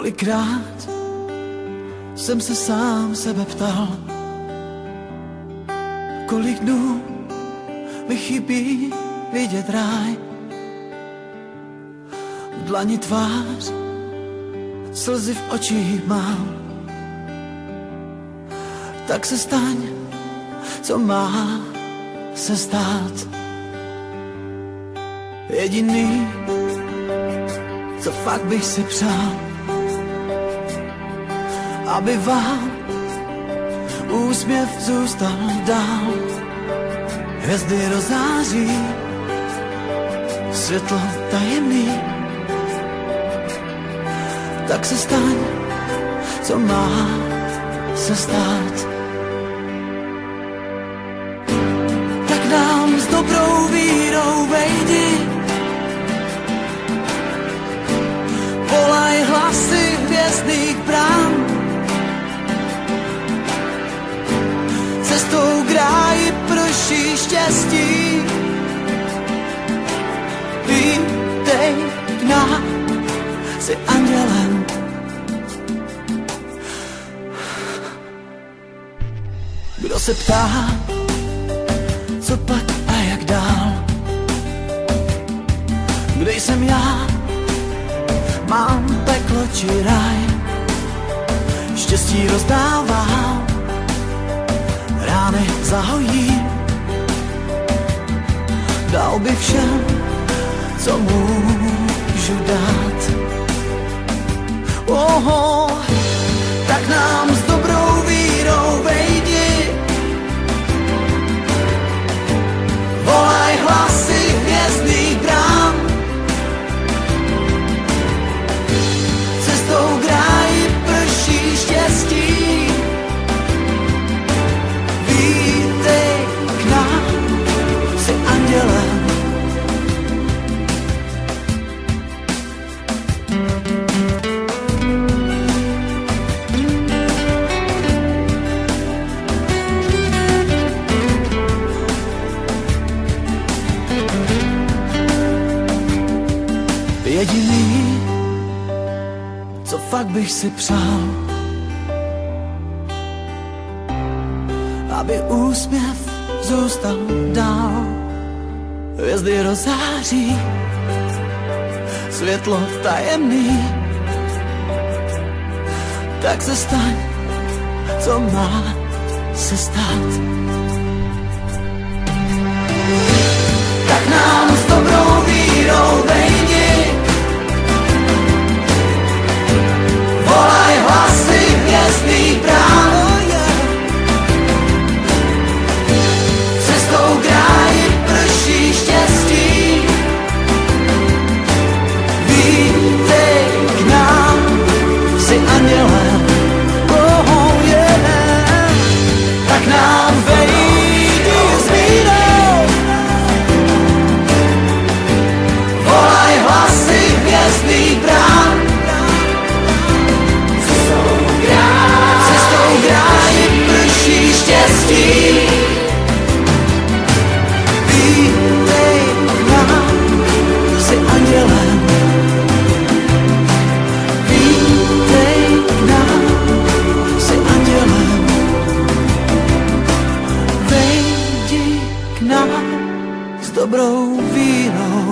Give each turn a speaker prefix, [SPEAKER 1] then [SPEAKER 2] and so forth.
[SPEAKER 1] Kolikrát jsem se sám sebe ptal, kolik dnů mi chybí vidět ráj. V dlani tvář, slzy v očích mám. Tak se staň, co má se stát. Jediný, co fakt bych si přál, aby vám úsměv zůstal dál. Hvězdy rozáří, světlo tajemný. Tak se staň, co má se stát. Tak nám s dobrou vírou vejdi, volaj hlasy hvězdných brán. Cestou k ráji prší štěstí, vítej k nám, jsi andělem. Kdo se ptá, co pak a jak dál, kde jsem já, mám peklo či ráj. Štěstí rozdávám, rány zahojím. Dal bych všem, co můžu dát. Oho, tak nám s dobrou vírou vejdi, volaj hlasy hvězdných brán. Cestou k ráji prší štěstí, vítej k nám, jsi andělem. Jediný, co fakt bych si přál, aby úsměv zůstal dál. Hvězdy rozáří, světlo tajemný. Tak se staň, co má se stát. Tak nám s dobrou vírou vejdi, volaj hlasy hvězdných brán. Cestou k ráji prší štěstí, vítej k nám, jsi andělem. Oh, yeah. Tak nám vejdi s vírou, volaj hlasy hvězdných brán. Cestou k ráji prší štěstí, vítej k nám, jsi andělem. Vítej k nám, jsi andělem. Vejdi k nám s dobrou vírou.